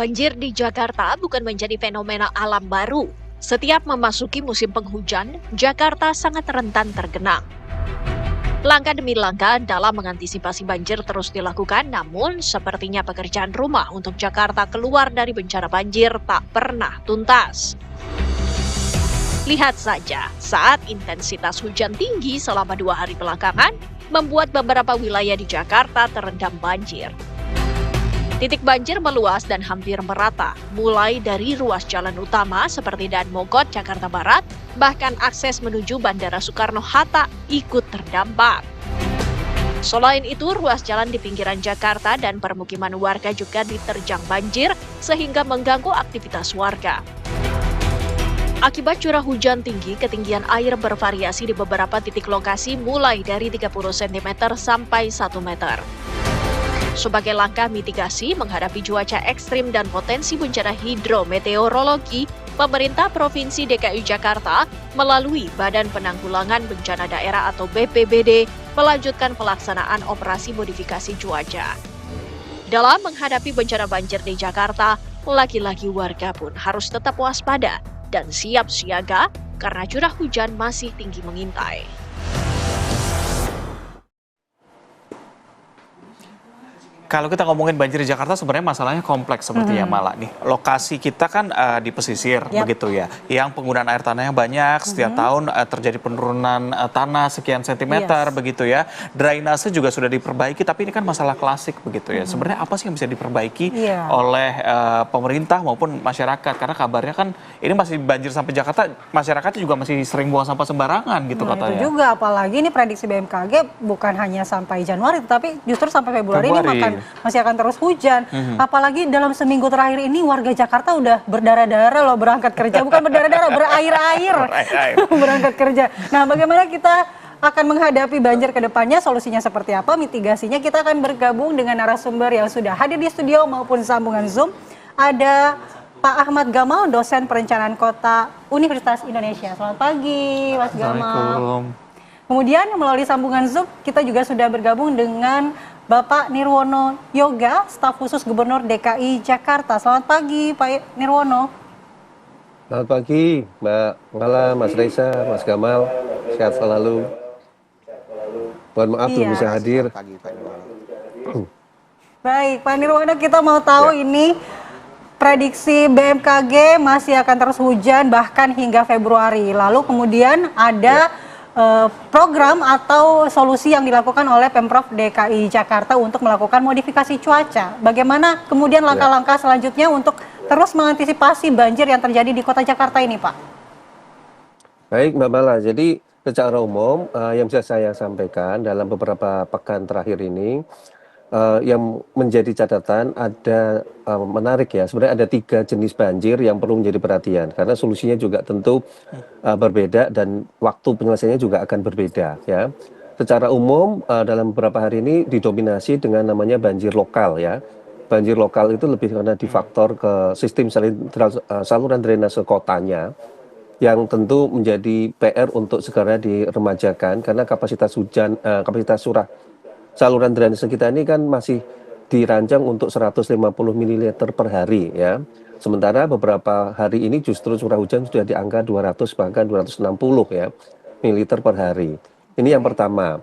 Banjir di Jakarta bukan menjadi fenomena alam baru. Setiap memasuki musim penghujan, Jakarta sangat rentan tergenang. Langkah demi langkah dalam mengantisipasi banjir terus dilakukan, namun sepertinya pekerjaan rumah untuk Jakarta keluar dari bencana banjir tak pernah tuntas. Lihat saja, saat intensitas hujan tinggi selama 2 hari belakangan, membuat beberapa wilayah di Jakarta terendam banjir. Titik banjir meluas dan hampir merata, mulai dari ruas jalan utama seperti Dan Mogot, Jakarta Barat, bahkan akses menuju Bandara Soekarno-Hatta ikut terdampak. Selain itu, ruas jalan di pinggiran Jakarta dan permukiman warga juga diterjang banjir sehingga mengganggu aktivitas warga. Akibat curah hujan tinggi, ketinggian air bervariasi di beberapa titik lokasi mulai dari 30 cm sampai 1 meter. Sebagai langkah mitigasi menghadapi cuaca ekstrim dan potensi bencana hidrometeorologi, pemerintah Provinsi DKI Jakarta melalui Badan Penanggulangan Bencana Daerah atau BPBD melanjutkan pelaksanaan operasi modifikasi cuaca. Dalam menghadapi bencana banjir di Jakarta, lagi-lagi warga pun harus tetap waspada dan siap siaga karena curah hujan masih tinggi mengintai. Kalau kita ngomongin banjir di Jakarta sebenarnya masalahnya kompleks sepertinya malah nih. Lokasi kita kan di pesisir begitu ya. Yang penggunaan air tanahnya banyak, setiap tahun terjadi penurunan tanah sekian sentimeter begitu ya. Drainase juga sudah diperbaiki tapi ini kan masalah klasik begitu ya. Sebenarnya apa sih yang bisa diperbaiki oleh pemerintah maupun masyarakat? Karena kabarnya kan ini masih banjir sampai Jakarta, masyarakatnya juga masih sering buang sampah sembarangan gitu katanya. Itu juga apalagi ini prediksi BMKG bukan hanya sampai Januari tetapi justru sampai Februari. Ini masih akan terus hujan. Apalagi dalam seminggu terakhir ini warga Jakarta udah berdarah-darah loh berangkat kerja. Bukan berdarah-darah, berair-air berangkat kerja. Nah, bagaimana kita akan menghadapi banjir ke depannya, solusinya seperti apa, mitigasinya, kita akan bergabung dengan narasumber yang sudah hadir di studio maupun sambungan Zoom. Ada Pak Ahmad Gamal, dosen perencanaan kota Universitas Indonesia. Selamat pagi, Mas Gamal. Kemudian melalui sambungan Zoom, kita juga sudah bergabung dengan Bapak Nirwono Yoga, staf khusus Gubernur DKI Jakarta. Selamat pagi, Pak Nirwono. Selamat pagi, Mbak Mala, Mas Reza, Mas Gamal. Sehat selalu. Mohon maaf belum bisa hadir. Baik, Pak Nirwono, kita mau tahu ini prediksi BMKG masih akan terus hujan bahkan hingga Februari. Lalu kemudian ada program atau solusi yang dilakukan oleh Pemprov DKI Jakarta untuk melakukan modifikasi cuaca. Bagaimana kemudian langkah-langkah selanjutnya untuk terus mengantisipasi banjir yang terjadi di kota Jakarta ini, Pak? Baik, Mbak Mala. Jadi secara umum yang bisa saya sampaikan dalam beberapa pekan terakhir ini, yang menjadi catatan ada menarik ya, sebenarnya ada 3 jenis banjir yang perlu menjadi perhatian karena solusinya juga tentu berbeda dan waktu penyelesaiannya juga akan berbeda ya. Secara umum dalam beberapa hari ini didominasi dengan namanya banjir lokal ya. Banjir lokal itu lebih karena difaktor ke sistem saluran drainase kotanya yang tentu menjadi PR untuk segera diremajakan karena kapasitas curah saluran drainase kita ini kan masih dirancang untuk 150 ml per hari ya. Sementara beberapa hari ini justru curah hujan sudah di angka 200 bahkan 260 ya mililiter per hari. Ini yang pertama.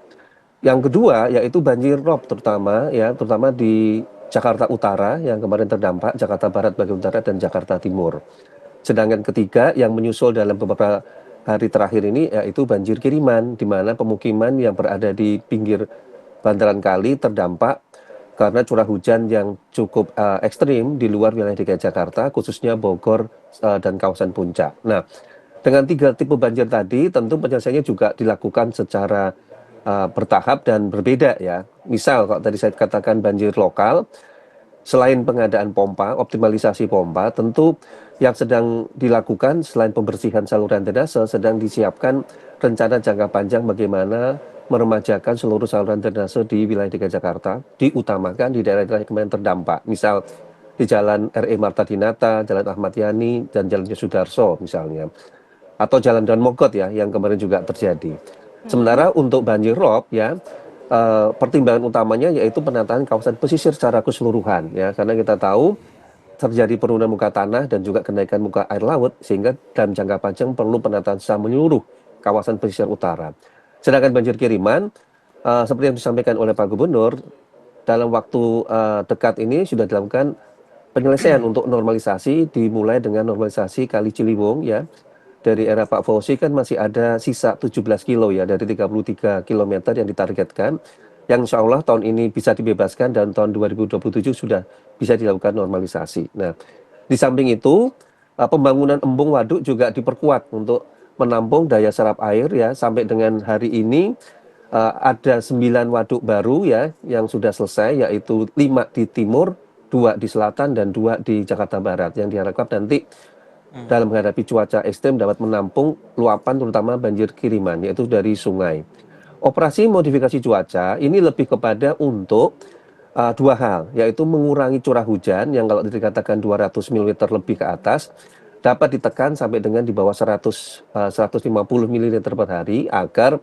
Yang kedua yaitu banjir rob terutama di Jakarta Utara yang kemarin terdampak, Jakarta Barat bagian utara dan Jakarta Timur. Sedangkan ketiga yang menyusul dalam beberapa hari terakhir ini yaitu banjir kiriman di mana pemukiman yang berada di pinggir bantaran kali terdampak karena curah hujan yang cukup ekstrim di luar wilayah DKI Jakarta, khususnya Bogor dan kawasan Puncak. Nah, dengan 3 tipe banjir tadi, tentu penyelesaiannya juga dilakukan secara bertahap dan berbeda ya. Misal, kalau tadi saya katakan banjir lokal, selain pengadaan pompa, optimalisasi pompa, tentu yang sedang dilakukan selain pembersihan saluran drainase, sedang disiapkan rencana jangka panjang bagaimana meremajakan seluruh saluran drainase di wilayah DKI Jakarta, diutamakan di daerah-daerah yang kemarin terdampak. Misal di Jalan R.E. Marta Dinata, Jalan Ahmad Yani, dan Jalan Yosudarso misalnya. Atau Jalan Dan Mogot ya, yang kemarin juga terjadi. Sementara untuk banjir rob ya, pertimbangan utamanya yaitu penataan kawasan pesisir secara keseluruhan ya, karena kita tahu terjadi penurunan muka tanah dan juga kenaikan muka air laut, sehingga dalam jangka panjang perlu penataan secara menyeluruh kawasan pesisir utara. Sedangkan banjir kiriman, seperti yang disampaikan oleh Pak Gubernur, dalam waktu dekat ini sudah dilakukan penyelesaian untuk normalisasi, dimulai dengan normalisasi Kali Ciliwung ya. Dari era Pak Fauzi kan masih ada sisa 17 kilo ya dari 33 kilometer yang ditargetkan, yang insya Allah tahun ini bisa dibebaskan dan tahun 2027 sudah bisa dilakukan normalisasi. Nah, di samping itu pembangunan embung waduk juga diperkuat untuk menampung daya serap air ya. Sampai dengan hari ini ada 9 waduk baru ya yang sudah selesai, yaitu 5 di timur, 2 di selatan dan 2 di Jakarta Barat, yang diharapkan nanti dalam menghadapi cuaca ekstrem dapat menampung luapan terutama banjir kiriman, yaitu dari sungai. Operasi modifikasi cuaca ini lebih kepada untuk 2 hal, yaitu mengurangi curah hujan yang kalau dikatakan 200 ml lebih ke atas dapat ditekan sampai dengan di bawah 150 ml per hari, agar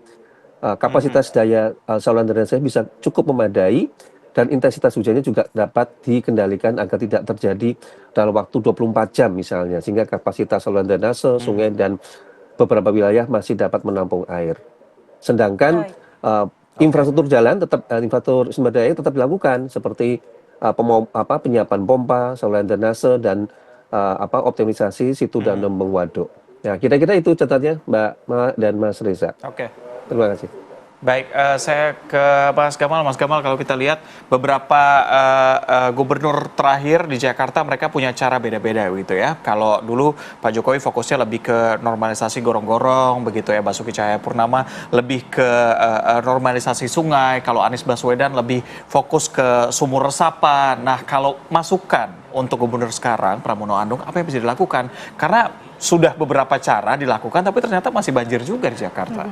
kapasitas daya saluran drainase bisa cukup memadai dan intensitas hujannya juga dapat dikendalikan agar tidak terjadi dalam waktu 24 jam misalnya, sehingga kapasitas saluran drainase, sungai dan beberapa wilayah masih dapat menampung air. Sedangkan infrastruktur jalan tetap, infrastruktur sumber daya tetap dilakukan seperti penyiapan pompa, saluran drainase dan optimisasi situ dan embung waduk. Ya, kira-kira itu catatannya Mbak Ma dan Mas Reza. Oke. Terima kasih. Baik, saya ke Mas Gamal. Mas Gamal, kalau kita lihat beberapa gubernur terakhir di Jakarta, mereka punya cara beda-beda gitu ya. Kalau dulu Pak Jokowi fokusnya lebih ke normalisasi gorong-gorong begitu ya, Basuki Cahayapurnama lebih ke normalisasi sungai, kalau Anies Baswedan lebih fokus ke sumur resapan. Nah, kalau masukan untuk gubernur sekarang, Pramono Anung, apa yang bisa dilakukan? Karena sudah beberapa cara dilakukan, tapi ternyata masih banjir juga di Jakarta.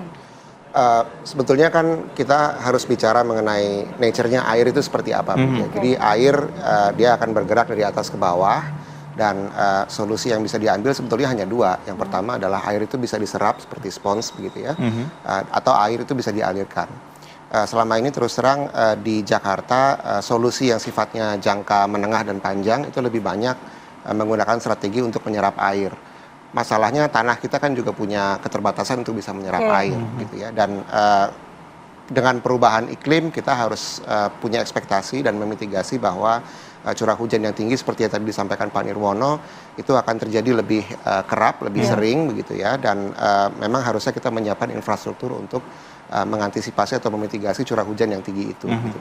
Sebetulnya kan kita harus bicara mengenai nature-nya air itu seperti apa. Ya. Jadi air dia akan bergerak dari atas ke bawah, dan solusi yang bisa diambil sebetulnya hanya 2. Yang pertama adalah air itu bisa diserap seperti spons begitu ya, atau air itu bisa dialirkan. Selama ini terus terang di Jakarta solusi yang sifatnya jangka menengah dan panjang itu lebih banyak menggunakan strategi untuk menyerap air. Masalahnya tanah kita kan juga punya keterbatasan untuk bisa menyerap air gitu ya, dan dengan perubahan iklim kita harus punya ekspektasi dan memitigasi bahwa curah hujan yang tinggi seperti yang tadi disampaikan Pak Nirwono itu akan terjadi lebih kerap, lebih sering begitu ya, dan memang harusnya kita menyiapkan infrastruktur untuk mengantisipasi atau memitigasi curah hujan yang tinggi itu. Gitu.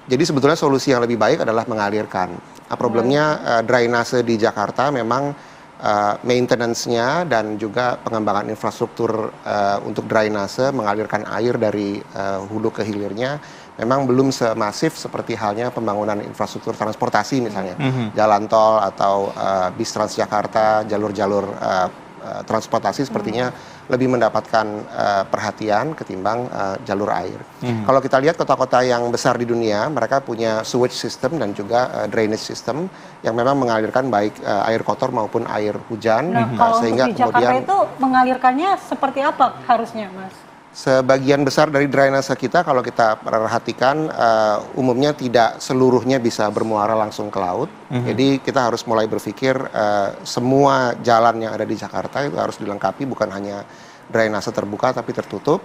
Jadi sebetulnya solusi yang lebih baik adalah mengalirkan. Problemnya drainase di Jakarta memang maintenance-nya dan juga pengembangan infrastruktur untuk drainase, mengalirkan air dari hulu ke hilirnya memang belum semasif seperti halnya pembangunan infrastruktur transportasi misalnya, jalan tol atau bis Transjakarta, jalur-jalur transportasi sepertinya lebih mendapatkan perhatian ketimbang jalur air. Kalau kita lihat kota-kota yang besar di dunia, mereka punya sewage system dan juga drainage system yang memang mengalirkan baik air kotor maupun air hujan. Kalau sehingga untuk di Jakarta itu mengalirkannya seperti apa harusnya, Mas? Sebagian besar dari drainase kita kalau kita perhatikan umumnya tidak seluruhnya bisa bermuara langsung ke laut. Jadi kita harus mulai berpikir semua jalan yang ada di Jakarta itu harus dilengkapi bukan hanya drainase terbuka tapi tertutup.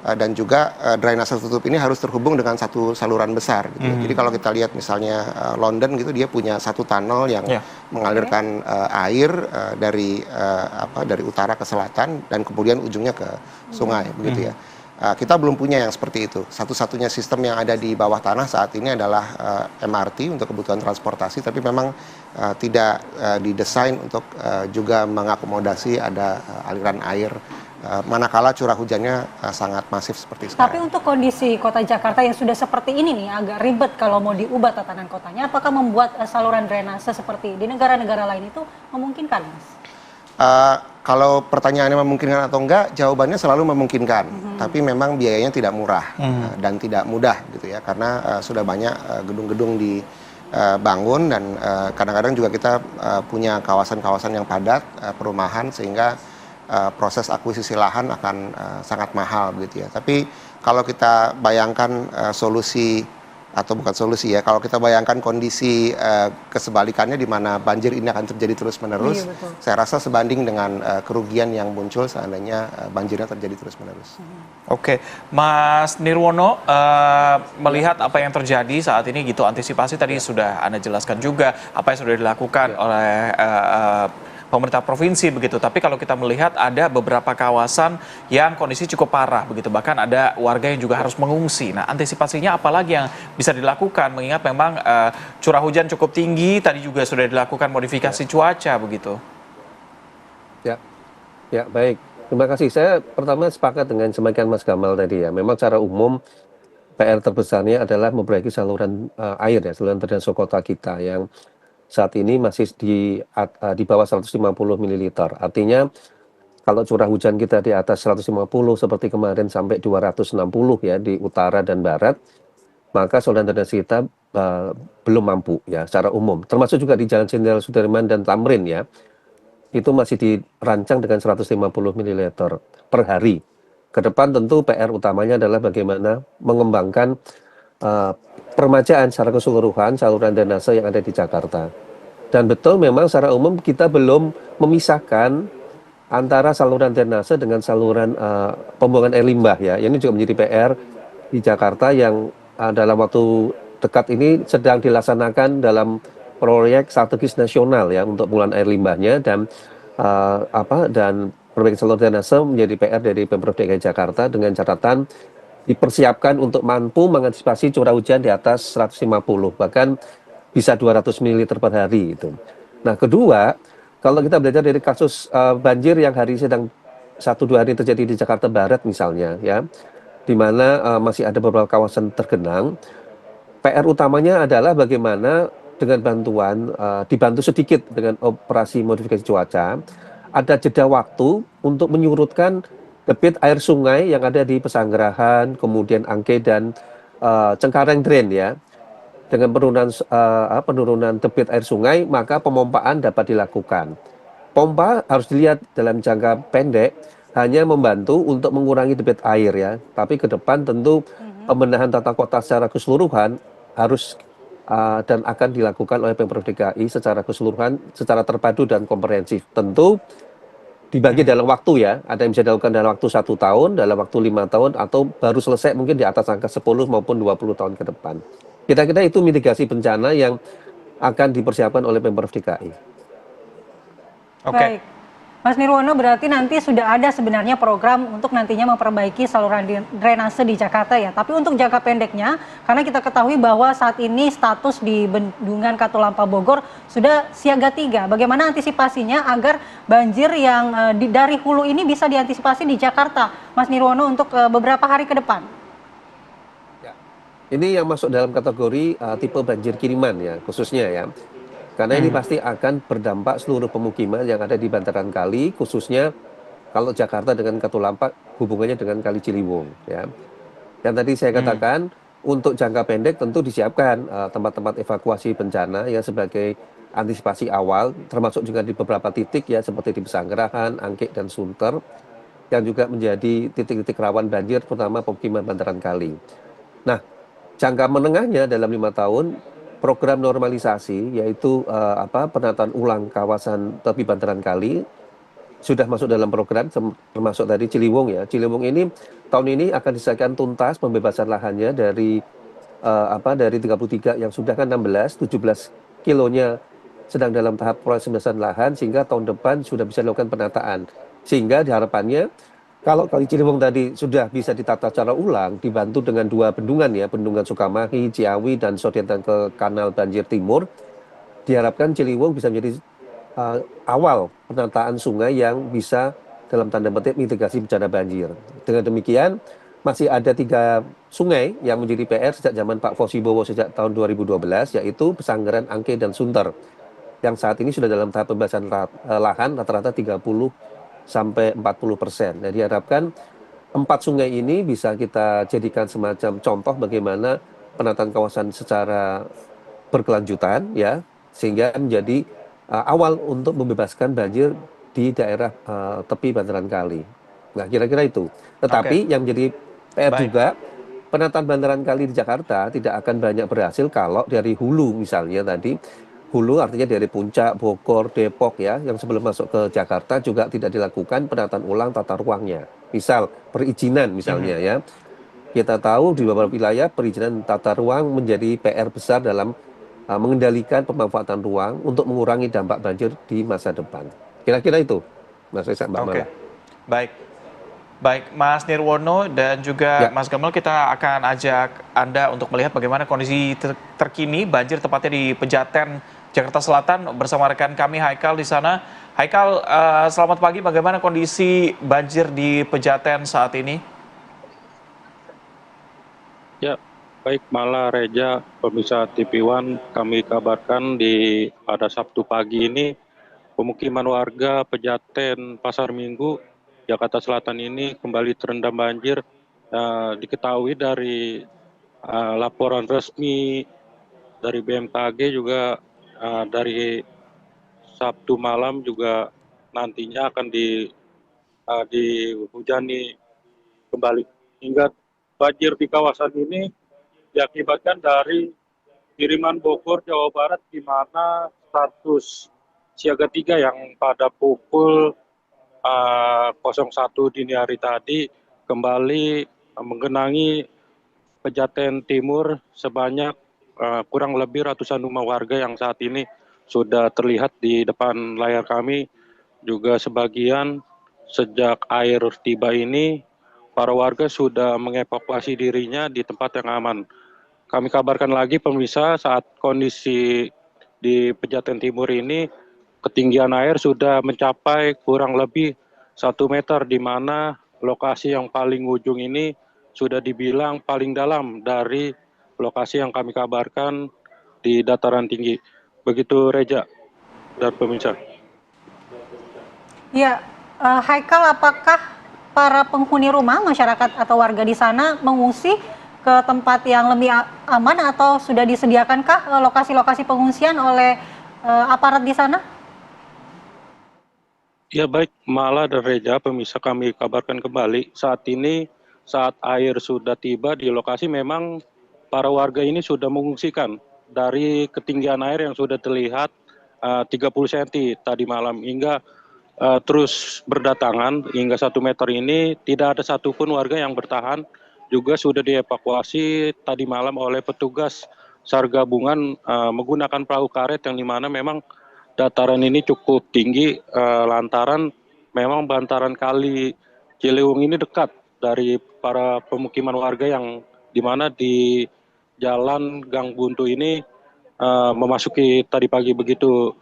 Dan juga drainase tertutup ini harus terhubung dengan satu saluran besar gitu. Jadi kalau kita lihat misalnya London gitu, dia punya satu tunnel yang mengalirkan air dari utara ke selatan dan kemudian ujungnya ke sungai begitu ya. Kita belum punya yang seperti itu. Satu-satunya sistem yang ada di bawah tanah saat ini adalah MRT untuk kebutuhan transportasi, tapi memang tidak didesain untuk juga mengakomodasi ada aliran air manakala curah hujannya sangat masif seperti sekarang. Tapi untuk kondisi kota Jakarta yang sudah seperti ini nih, agak ribet kalau mau diubah tatanan kotanya, apakah membuat saluran drainase seperti di negara-negara lain itu memungkinkan, Mas? Kalau pertanyaannya memungkinkan atau enggak, jawabannya selalu memungkinkan. Tapi memang biayanya tidak murah dan tidak mudah gitu ya, karena sudah banyak gedung-gedung dibangun dan kadang-kadang juga kita punya kawasan-kawasan yang padat perumahan sehingga proses akuisisi lahan akan sangat mahal begitu ya. Tapi kalau kita bayangkan solusi atau bukan solusi ya. Kalau kita bayangkan kondisi kesebalikannya di mana banjir ini akan terjadi terus-menerus, saya rasa sebanding dengan kerugian yang muncul seandainya banjirnya terjadi terus-menerus. Oke, Mas Nirwono, melihat apa yang terjadi saat ini gitu, antisipasi tadi sudah Anda jelaskan juga apa yang sudah dilakukan oleh pemerintah provinsi begitu. Tapi kalau kita melihat ada beberapa kawasan yang kondisi cukup parah begitu, bahkan ada warga yang juga harus mengungsi. Nah, antisipasinya apalagi yang bisa dilakukan mengingat memang curah hujan cukup tinggi, tadi juga sudah dilakukan modifikasi cuaca begitu. Ya, baik. Terima kasih. Saya pertama sepakat dengan semakin Mas Gamal tadi ya. Memang secara umum PR terbesarnya adalah memperbaiki saluran air ya, saluran drainase kota kita yang saat ini masih di bawah 150 ml. Artinya kalau curah hujan kita di atas 150 seperti kemarin sampai 260 ya di utara dan barat, maka saluran drainase kita belum mampu ya secara umum. Termasuk juga di Jalan Jenderal Sudirman dan Tamrin ya. Itu masih dirancang dengan 150 ml per hari. Ke depan tentu PR utamanya adalah bagaimana mengembangkan permajaan secara keseluruhan saluran drainase yang ada di Jakarta. Dan betul memang secara umum kita belum memisahkan antara saluran drainase dengan saluran pembuangan air limbah ya. Ini juga menjadi PR di Jakarta yang dalam waktu dekat ini sedang dilaksanakan dalam proyek strategis nasional ya untuk pengolahan air limbahnya dan perbaikan saluran drainase menjadi PR dari Pemprov DKI Jakarta dengan catatan dipersiapkan untuk mampu mengantisipasi curah hujan di atas 150 bahkan bisa 200 ml per hari itu. Nah, kedua, kalau kita belajar dari kasus banjir yang hari sedang 1-2 hari terjadi di Jakarta Barat misalnya ya, di mana masih ada beberapa kawasan tergenang, PR utamanya adalah bagaimana dengan bantuan dibantu sedikit dengan operasi modifikasi cuaca, ada jeda waktu untuk menyurutkan debit air sungai yang ada di Pesanggerahan, kemudian Angke dan Cengkareng Drain ya. Dengan penurunan debit air sungai, maka pemompaan dapat dilakukan. Pompa harus dilihat dalam jangka pendek hanya membantu untuk mengurangi debit air ya. Tapi ke depan tentu pembenahan tata kota secara keseluruhan harus dan akan dilakukan oleh Pemprov DKI secara keseluruhan, secara terpadu dan komprehensif. Tentu dibagi dalam waktu ya, ada yang bisa dilakukan dalam waktu 1 tahun, dalam waktu 5 tahun, atau baru selesai mungkin di atas angka 10 maupun 20 tahun ke depan. Kira-kira itu mitigasi bencana yang akan dipersiapkan oleh Pemprov DKI. Baik. Mas Nirwono, berarti nanti sudah ada sebenarnya program untuk nantinya memperbaiki saluran drainase di Jakarta ya. Tapi untuk jangka pendeknya, karena kita ketahui bahwa saat ini status di Bendungan Katulampa Bogor sudah siaga 3. Bagaimana antisipasinya agar banjir yang dari hulu ini bisa diantisipasi di Jakarta, Mas Nirwono, untuk beberapa hari ke depan? Ya. Ini yang masuk dalam kategori tipe banjir kiriman ya, khususnya ya. Karena ini pasti akan berdampak seluruh pemukiman yang ada di bantaran kali, khususnya kalau Jakarta dengan Katulampa hubungannya dengan Kali Ciliwung. Ya. Yang tadi saya katakan, untuk jangka pendek tentu disiapkan tempat-tempat evakuasi bencana ya sebagai antisipasi awal, termasuk juga di beberapa titik ya seperti di Pesanggerahan, Angke, dan Sunter, yang juga menjadi titik-titik rawan banjir, terutama pemukiman bantaran kali. Nah, jangka menengahnya dalam 5 tahun, program normalisasi yaitu penataan ulang kawasan tepi bantaran kali sudah masuk dalam program, termasuk tadi Ciliwung ya. Ciliwung ini tahun ini akan diselesaikan tuntas pembebasan lahannya dari 33 yang sudah kan 17 kilonya sedang dalam tahap proses pembebasan lahan sehingga tahun depan sudah bisa dilakukan penataan. Sehingga diharapkannya kalau Kali Ciliwung tadi sudah bisa ditata secara ulang, dibantu dengan 2 bendungan ya, Bendungan Sukamahi, Ciawi, dan sodetan ke Kanal Banjir Timur, diharapkan Ciliwung bisa menjadi awal penataan sungai yang bisa dalam tanda petik mitigasi bencana banjir. Dengan demikian, masih ada 3 sungai yang menjadi PR sejak zaman Pak Fosibowo sejak tahun 2012, yaitu Pesanggeran, Angke, dan Sunter, yang saat ini sudah dalam tahap pembebasan lahan rata-rata 30 sampai 40%. Nah, diharapkan 4 sungai ini bisa kita jadikan semacam contoh bagaimana penataan kawasan secara berkelanjutan ya, sehingga menjadi awal untuk membebaskan banjir di daerah tepi bantaran kali. Nah, kira-kira itu. Tetapi yang menjadi PR juga penataan bantaran kali di Jakarta tidak akan banyak berhasil kalau dari hulu misalnya tadi. Hulu artinya dari Puncak, Bogor, Depok ya, yang sebelum masuk ke Jakarta juga tidak dilakukan penataan ulang tata ruangnya. Misal perizinan misalnya ya. Kita tahu di beberapa wilayah perizinan tata ruang menjadi PR besar dalam mengendalikan pemanfaatan ruang untuk mengurangi dampak banjir di masa depan. Kira-kira itu, Mas Reza, Mbak Mala. Baik. Baik, Mas Nirwono dan juga Mas Gamal, kita akan ajak Anda untuk melihat bagaimana kondisi terkini banjir tepatnya di Pejaten, Jakarta Selatan bersama rekan kami Haikal di sana. Haikal, selamat pagi. Bagaimana kondisi banjir di Pejaten saat ini? Ya, baik Mala, Reja, pemirsa TV One, kami kabarkan pada Sabtu pagi ini pemukiman warga Pejaten, Pasar Minggu, Jakarta Selatan ini kembali terendam banjir. Diketahui dari laporan resmi dari BMKG juga dari Sabtu malam juga nantinya akan dihujani kembali. Hingga banjir di kawasan ini diakibatkan dari kiriman Bogor, Jawa Barat, di mana status siaga 3 yang pada pukul 01 dini hari tadi kembali menggenangi Pejaten Timur sebanyak kurang lebih ratusan rumah warga yang saat ini sudah terlihat di depan layar kami. Juga sebagian sejak air tiba ini para warga sudah mengevakuasi dirinya di tempat yang aman. Kami kabarkan lagi pemirsa, saat kondisi di Pejaten Timur ini ketinggian air sudah mencapai kurang lebih 1 meter, di mana lokasi yang paling ujung ini sudah dibilang paling dalam dari lokasi yang kami kabarkan di dataran tinggi. Begitu Reja dan pemirsa. Ya, Haikal, apakah para penghuni rumah, masyarakat atau warga di sana mengungsi ke tempat yang lebih aman atau sudah disediakankah lokasi-lokasi pengungsian oleh aparat di sana? Ya baik, Mala dan Reja, pemirsa, kami kabarkan kembali. Saat ini, saat air sudah tiba di lokasi, memang para warga ini sudah mengungsikan dari ketinggian air yang sudah terlihat 30 cm tadi malam hingga terus berdatangan hingga 1 meter ini. Tidak ada satupun warga yang bertahan, juga sudah dievakuasi tadi malam oleh petugas SAR gabungan menggunakan perahu karet, yang dimana memang dataran ini cukup tinggi lantaran memang bantaran kali Ciliwung ini dekat dari para pemukiman warga yang dimana di jalan Gang Buntu ini memasuki tadi pagi begitu.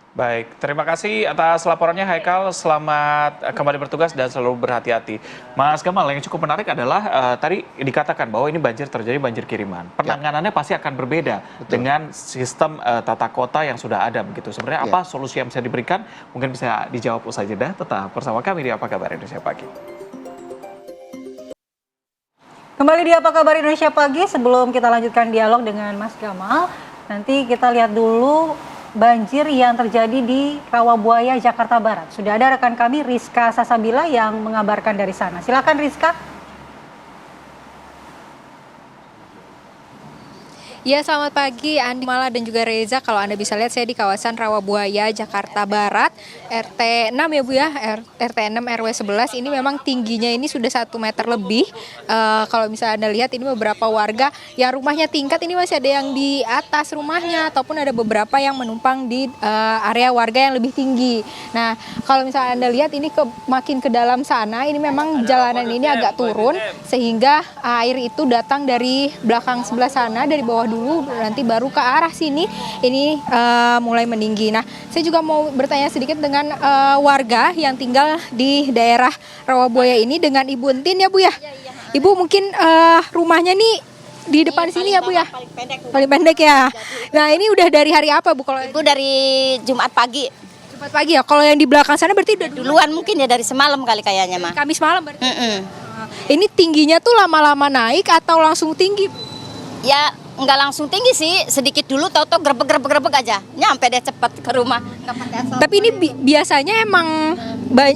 Baik, terima kasih atas laporannya Haikal. Selamat kembali bertugas dan selalu berhati-hati. Mas Gamal, yang cukup menarik adalah tadi dikatakan bahwa ini banjir terjadi banjir kiriman. Penanganannya pasti akan berbeda dengan sistem tata kota yang sudah ada begitu. Sebenarnya apa solusi yang bisa diberikan? Mungkin bisa dijawab usai jeda. Tetap bersama kami di Apa Kabar Indonesia Pagi. Kembali di Apa Kabar Indonesia Pagi. Sebelum kita lanjutkan dialog dengan Mas Gamal, nanti kita lihat dulu banjir yang terjadi di Rawabuaya, Jakarta Barat. Sudah ada rekan kami Rizka Sasabila yang mengabarkan dari sana. Silakan Rizka. Ya, selamat pagi Andi, Mala dan juga Reza. Kalau Anda bisa lihat, saya di kawasan Rawabuaya, Jakarta Barat, RT 6 ya Bu ya, RT 6 RW 11. Ini memang tingginya ini sudah 1 meter lebih. Kalau misalnya Anda lihat, ini beberapa warga yang rumahnya tingkat, ini masih ada yang di atas rumahnya, ataupun ada beberapa yang menumpang di area warga yang lebih tinggi. Nah, kalau misalnya Anda lihat, ini makin ke dalam sana, ini memang jalanan ini agak turun, sehingga air itu datang dari belakang sebelah sana, dari bawah dulu, nanti baru ke arah sini ini mulai meninggi. Nah, saya juga mau bertanya sedikit dengan warga yang tinggal di daerah Rawabuaya ini dengan Ibu Entin ya Bu ya. Ibu mungkin rumahnya nih di depan sini ya Bu ya. Paling pendek ya. Nah, ini udah dari hari apa Bu? Kalau Ibu dari Jumat pagi. Jumat pagi ya. Kalau yang di belakang sana berarti udah Duluan mungkin ya, dari semalam kali kayaknya mah. Kamis malam berarti. Ini tingginya tuh lama-lama naik atau langsung tinggi Bu? Ya nggak langsung tinggi sih, sedikit dulu tahu-tahu grebek aja, nyampe deh cepet ke rumah. Nggak pakai asal. Tapi ini biasanya emang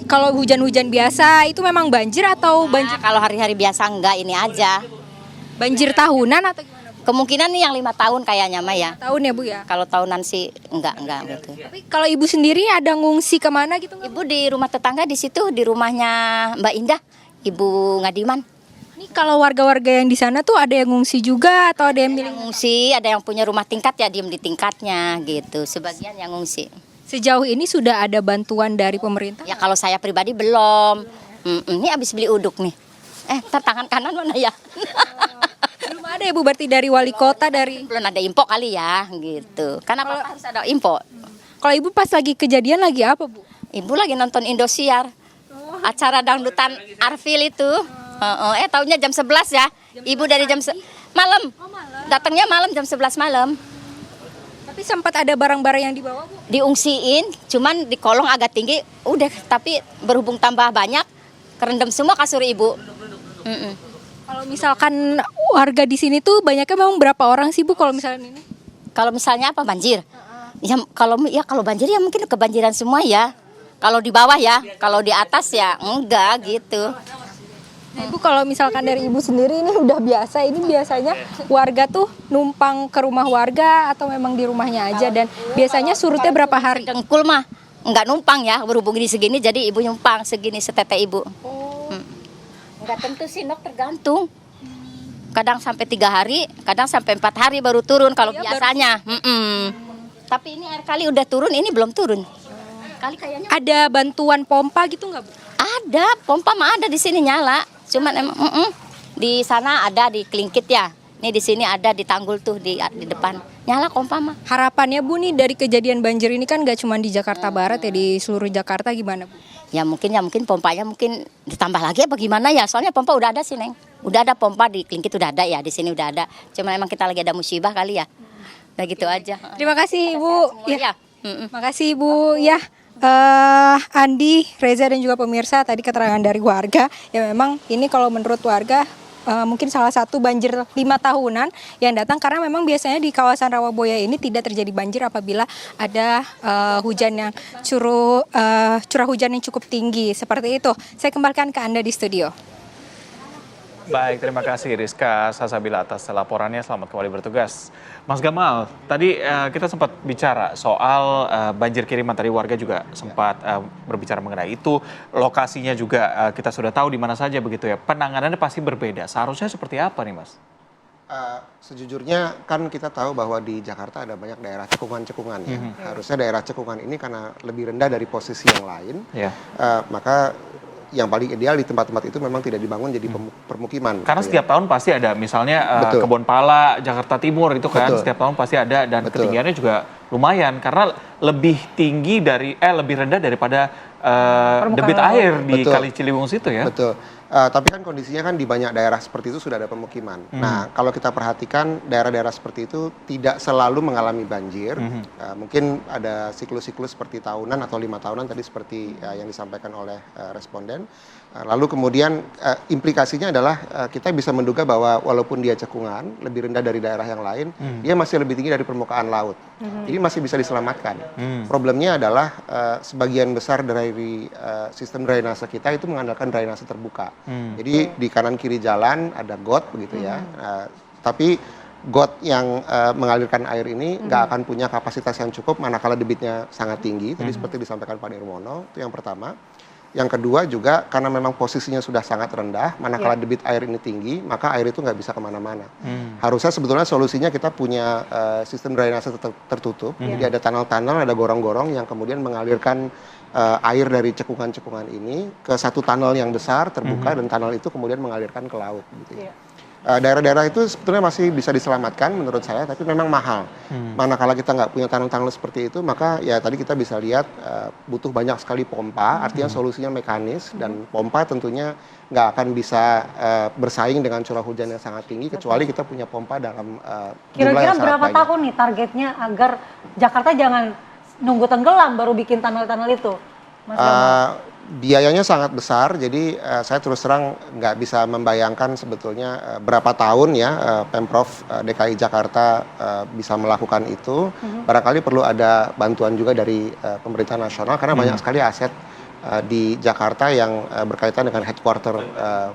kalau hujan-hujan biasa itu memang banjir atau banjir? Kalau hari-hari biasa enggak, ini aja. Banjir tahunan atau gimana, Bu? Kemungkinan nih yang 5 tahun kayaknya mah ya. Tahun ya, Bu ya? Kalau tahunan sih enggak gitu. Tapi kalau Ibu sendiri ada ngungsi kemana gitu nggak, Bu? Ibu di rumah tetangga di situ, di rumahnya Mbak Indah, Ibu Ngadiman. Ini kalau warga-warga yang di sana tuh ada yang ngungsi juga atau ada yang milih? Ngungsi, ada yang punya rumah tingkat ya diem di tingkatnya gitu. Sebagian yang ngungsi. Sejauh ini sudah ada bantuan dari pemerintah? Ya kalau saya pribadi belum. Ini habis beli uduk nih. Tangan kanan mana ya? Belum ada ya, Bu, berarti dari wali kota, dari... Belum ada info kali ya gitu. Karena apa harus ada info. Kalau Ibu pas lagi kejadian lagi apa, Bu? Ibu lagi nonton Indosiar. Acara dangdutan Arfil itu. Tahunya jam 11 ya. Ibu dari malam. Datangnya malam jam 11 malam. Tapi sempat ada barang-barang yang dibawa, Bu? Diungsiin, cuman di kolong agak tinggi. Udah, tapi berhubung tambah banyak, kerendam semua kasur Ibu. Kalau misalkan warga di sini tuh banyaknya memang berapa orang sih, Bu, kalau misalnya ini? Kalau misalnya apa banjir? Kalau banjir ya mungkin kebanjiran semua ya. Kalau di bawah ya, kalau di atas ya enggak gitu. Nah, Ibu, kalau misalkan dari Ibu sendiri ini udah biasa, ini biasanya warga tuh numpang ke rumah warga atau memang di rumahnya aja, dan biasanya surutnya berapa hari? Dengkul mah enggak numpang ya, berhubung di segini jadi Ibu numpang segini setete Ibu. Enggak tentu sih, tergantung. Kadang sampai 3 hari, kadang sampai 4 hari baru turun kalau biasanya. Tapi ini air kali udah turun, ini belum turun. Kali kayaknya ada bantuan pompa gitu nggak, Bu? ada, pompa mah ada di sini nyala. Cuman emang di sana ada di Kelingkit ya. Nih di sini ada di Tanggul tuh di depan. Nyala pompa mah. Harapannya, Bu, nih dari kejadian banjir ini kan nggak cuma di Jakarta Barat ya, di seluruh Jakarta gimana, Bu? Ya mungkin pompanya mungkin ditambah lagi apa gimana ya. Soalnya pompa udah ada sih, Neng. Udah ada pompa di Kelingkit, udah ada ya, di sini udah ada. Cuma emang kita lagi ada musibah kali ya. Nah gitu aja. Terima kasih, Ibu. Ya. Makasih, Ibu. Ya. Andi, Reza, dan juga pemirsa, tadi keterangan dari warga ya, memang ini kalau menurut warga mungkin salah satu banjir 5 tahunan yang datang, karena memang biasanya di kawasan Rawabuaya ini tidak terjadi banjir apabila ada hujan yang curah hujan yang cukup tinggi seperti itu. Saya kembalikan ke Anda di studio. Baik, terima kasih Rizka Sasabila atas laporannya. Selamat kembali bertugas. Mas Gamal, tadi kita sempat bicara soal banjir kiriman. Tadi warga juga sempat berbicara mengenai itu. Lokasinya juga kita sudah tahu di mana saja begitu ya. Penanganannya pasti berbeda. Seharusnya seperti apa nih, Mas? Sejujurnya kan kita tahu bahwa di Jakarta ada banyak daerah cekungan-cekungan ya. Harusnya daerah cekungan ini karena lebih rendah dari posisi yang lain, maka yang paling ideal di tempat-tempat itu memang tidak dibangun jadi permukiman. Karena gitu setiap tahun pasti ada, misalnya Kebon Pala, Jakarta Timur itu kan, setiap tahun pasti ada, dan ketinggiannya juga lumayan karena lebih tinggi lebih rendah daripada debit air di Kali Ciliwung situ ya. Betul. Tapi kan kondisinya kan di banyak daerah seperti itu sudah ada pemukiman. Nah, kalau kita perhatikan daerah-daerah seperti itu tidak selalu mengalami banjir. Mungkin ada siklus-siklus seperti tahunan atau 5 tahunan tadi seperti yang disampaikan oleh responden. Lalu kemudian implikasinya adalah kita bisa menduga bahwa walaupun dia cekungan lebih rendah dari daerah yang lain, dia masih lebih tinggi dari permukaan laut. Jadi masih bisa diselamatkan. Problemnya adalah sebagian besar dari sistem drainase kita itu mengandalkan drainase terbuka. Jadi di kanan kiri jalan ada got begitu ya. Tapi got yang mengalirkan air ini nggak akan punya kapasitas yang cukup manakala debitnya sangat tinggi. Tadi seperti disampaikan Pak Nirwono, itu yang pertama. Yang kedua juga karena memang posisinya sudah sangat rendah, manakala debit air ini tinggi, maka air itu nggak bisa kemana-mana. Harusnya sebetulnya solusinya kita punya sistem drainase tertutup, jadi ada tunnel-tunnel, ada gorong-gorong yang kemudian mengalirkan air dari cekungan-cekungan ini ke satu tunnel yang besar terbuka, dan tunnel itu kemudian mengalirkan ke laut. Gitu ya. Daerah-daerah itu sebetulnya masih bisa diselamatkan menurut saya, tapi memang mahal. Manakala kita nggak punya tunnel-tunnel seperti itu, maka ya tadi kita bisa lihat butuh banyak sekali pompa, artinya solusinya mekanis, dan pompa tentunya nggak akan bisa bersaing dengan curah hujan yang sangat tinggi, kecuali kita punya pompa dalam jumlah Kira-kira yang sangat berapa banyak. tahun nih targetnya agar Jakarta jangan nunggu tenggelam baru bikin tunnel-tunnel itu, Mas Gamal? Biayanya sangat besar, jadi saya terus terang nggak bisa membayangkan sebetulnya berapa tahun ya Pemprov DKI Jakarta bisa melakukan itu. Barangkali perlu ada bantuan juga dari pemerintah nasional karena banyak sekali aset di Jakarta yang berkaitan dengan headquarter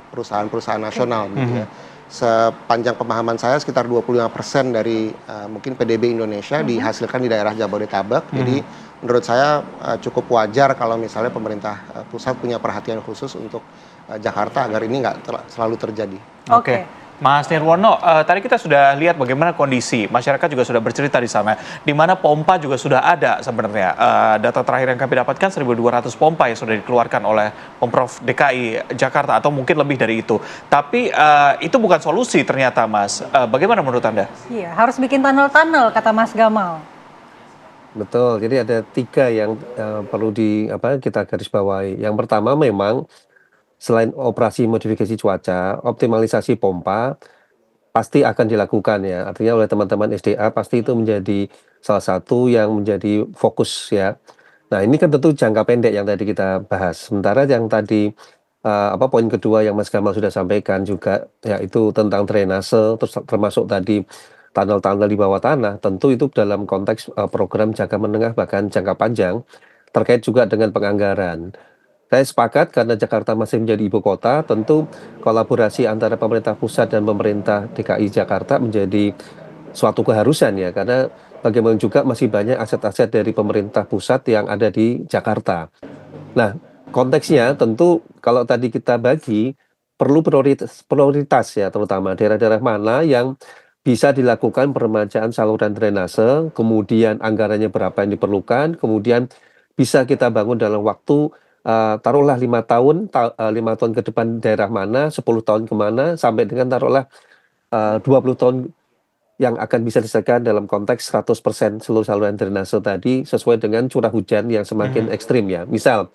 perusahaan-perusahaan nasional gitu ya. Sepanjang pemahaman saya sekitar 25% dari mungkin PDB Indonesia dihasilkan di daerah Jabodetabek. Jadi menurut saya cukup wajar kalau misalnya pemerintah pusat punya perhatian khusus untuk Jakarta agar ini nggak selalu terjadi. Oke. Mas Nirwono, tadi kita sudah lihat bagaimana kondisi, masyarakat juga sudah bercerita di sana, di mana pompa juga sudah ada sebenarnya. Data terakhir yang kami dapatkan 1.200 pompa yang sudah dikeluarkan oleh Pemprov DKI Jakarta atau mungkin lebih dari itu. Tapi itu bukan solusi ternyata, Mas. Bagaimana menurut Anda? Iya, harus bikin tunnel-tunnel kata Mas Gamal. Betul, jadi ada 3 yang perlu kita garis bawahi. Yang pertama memang selain operasi modifikasi cuaca, optimalisasi pompa pasti akan dilakukan ya. Artinya oleh teman-teman SDA pasti itu menjadi salah satu yang menjadi fokus ya. Nah, ini kan tentu jangka pendek yang tadi kita bahas. Sementara yang tadi poin kedua yang Mas Gamal sudah sampaikan juga yaitu tentang drainase, terus termasuk tadi tunnel-tunnel di bawah tanah, tentu itu dalam konteks program jangka menengah bahkan jangka panjang terkait juga dengan penganggaran. Saya sepakat karena Jakarta masih menjadi ibu kota, tentu kolaborasi antara pemerintah pusat dan pemerintah DKI Jakarta menjadi suatu keharusan ya, karena bagaimana juga masih banyak aset-aset dari pemerintah pusat yang ada di Jakarta. Nah, konteksnya tentu kalau tadi kita bagi, perlu prioritas ya, terutama daerah-daerah mana yang bisa dilakukan peremajaan saluran drainase, kemudian anggarannya berapa yang diperlukan, kemudian bisa kita bangun dalam waktu taruhlah 5 tahun, 5 tahun ke depan daerah mana, 10 tahun kemana, sampai dengan taruhlah 20 tahun yang akan bisa diselesaikan dalam konteks 100% seluruh saluran drainase tadi sesuai dengan curah hujan yang semakin ekstrim ya. Misal,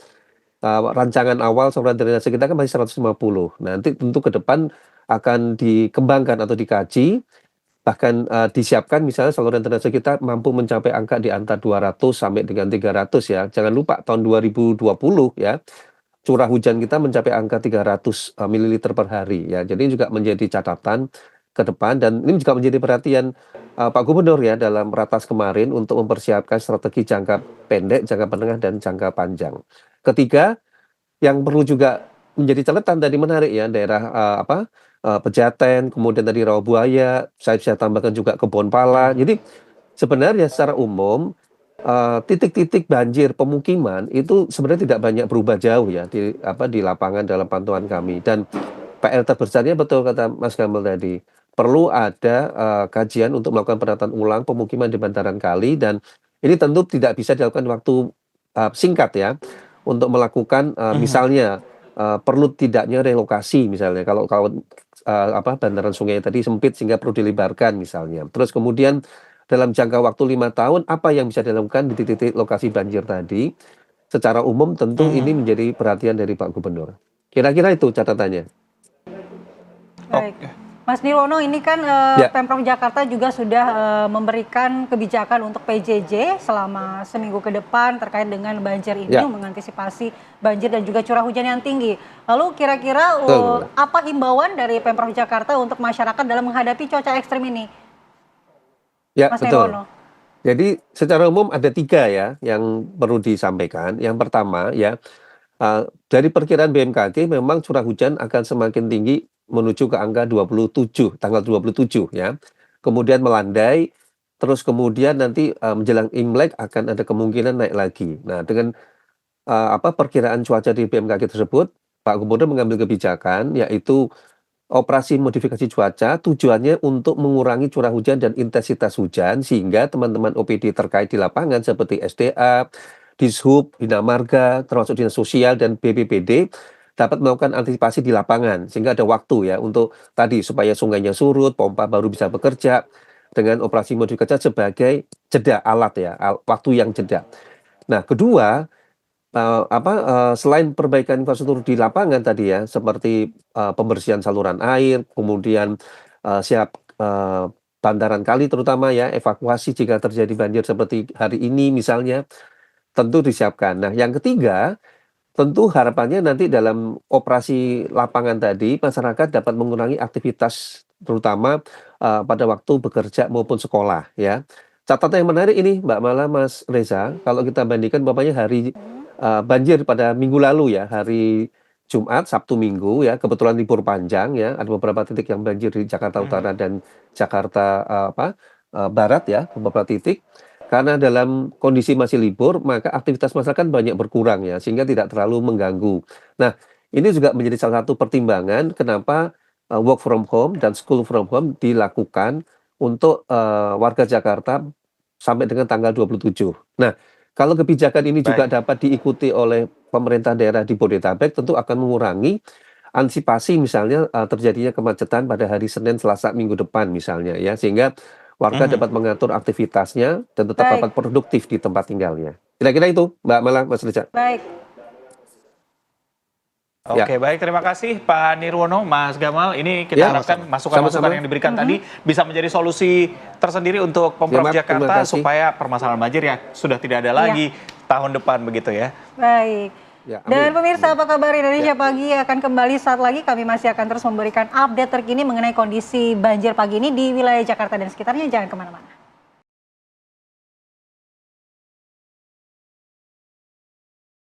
rancangan awal saluran drainase kita kan masih 150. Nanti tentu ke depan akan dikembangkan atau dikaji, bahkan disiapkan misalnya saluran drainase kita mampu mencapai angka di antara 200 sampai dengan 300 ya. Jangan lupa tahun 2020 ya, curah hujan kita mencapai angka 300 ml per hari ya. Jadi juga menjadi catatan ke depan dan ini juga menjadi perhatian Pak Gubernur ya dalam ratas kemarin untuk mempersiapkan strategi jangka pendek, jangka menengah dan jangka panjang. Ketiga, yang perlu juga menjadi catatan tadi menarik ya daerah Pejaten, kemudian tadi Rawabuaya, saya bisa tambahkan juga Kebon Pala. Jadi sebenarnya secara umum titik-titik banjir pemukiman itu sebenarnya tidak banyak berubah jauh ya di lapangan dalam pantauan kami. Dan PR terbesarnya betul kata Mas Gamal tadi, perlu ada kajian untuk melakukan penataan ulang pemukiman di bantaran kali dan ini tentu tidak bisa dilakukan waktu singkat ya untuk melakukan misalnya perlu tidaknya relokasi misalnya kalau bantaran sungai tadi sempit sehingga perlu dilebarkan misalnya. Terus kemudian dalam jangka waktu 5 tahun apa yang bisa dilakukan di titik-titik lokasi banjir tadi? Secara umum tentu ini menjadi perhatian dari Pak Gubernur. Kira-kira itu catatannya. Baik. Mas Nirwono, ini kan Pemprov Jakarta juga sudah memberikan kebijakan untuk PJJ selama seminggu ke depan terkait dengan banjir ini, mengantisipasi banjir dan juga curah hujan yang tinggi. Lalu kira-kira apa himbauan dari Pemprov Jakarta untuk masyarakat dalam menghadapi cuaca ekstrim ini? Ya, Mas betul. Nirwono. Jadi secara umum ada 3 ya yang perlu disampaikan. Yang pertama ya, dari perkiraan BMKG memang curah hujan akan semakin tinggi menuju ke angka 27, tanggal 27 ya. Kemudian melandai, terus kemudian nanti menjelang Imlek akan ada kemungkinan naik lagi. Nah, dengan perkiraan cuaca di BMKG tersebut, Pak Gubernur mengambil kebijakan yaitu operasi modifikasi cuaca tujuannya untuk mengurangi curah hujan dan intensitas hujan sehingga teman-teman OPD terkait di lapangan seperti SDA, Dishub, Bina Marga, termasuk Dinas Sosial dan BPBD dapat melakukan antisipasi di lapangan sehingga ada waktu ya untuk tadi supaya sungainya surut, pompa baru bisa bekerja dengan operasi modifikasi sebagai jeda alat ya, waktu yang jeda. Nah, kedua selain perbaikan infrastruktur di lapangan tadi ya, seperti pembersihan saluran air, kemudian siap bantaran kali terutama ya, evakuasi jika terjadi banjir seperti hari ini misalnya, tentu disiapkan. Nah, yang ketiga, tentu harapannya nanti dalam operasi lapangan tadi, masyarakat dapat mengurangi aktivitas terutama pada waktu bekerja maupun sekolah ya. Catatan yang menarik ini Mbak Mala, Mas Reza, kalau kita bandingkan bapaknya hari banjir pada minggu lalu ya, hari Jumat, Sabtu, Minggu ya, kebetulan libur panjang ya, ada beberapa titik yang banjir di Jakarta Utara dan Jakarta Barat ya, beberapa titik. Karena dalam kondisi masih libur, maka aktivitas masyarakat banyak berkurang ya, sehingga tidak terlalu mengganggu. Nah, ini juga menjadi salah satu pertimbangan kenapa work from home dan school from home dilakukan untuk warga Jakarta sampai dengan tanggal 27. Nah, kalau kebijakan ini juga dapat diikuti oleh pemerintah daerah di Bodetabek, tentu akan mengurangi antisipasi misalnya terjadinya kemacetan pada hari Senin, Selasa, Minggu depan misalnya ya, sehingga warga dapat mengatur aktivitasnya dan tetap dapat produktif di tempat tinggalnya. Kira-kira itu, Mbak Mala, Mas Reza. Baik. Oke, baik. Terima kasih Pak Nirwono, Mas Gamal. Ini kita harapkan masukan-masukan yang diberikan tadi bisa menjadi solusi tersendiri untuk Pemprov Jakarta supaya permasalahan banjir ya sudah tidak ada lagi tahun depan begitu ya. Baik. Dan pemirsa, apa kabar Indonesia Pagi akan kembali saat lagi. Kami masih akan terus memberikan update terkini mengenai kondisi banjir pagi ini di wilayah Jakarta dan sekitarnya. Jangan kemana-mana.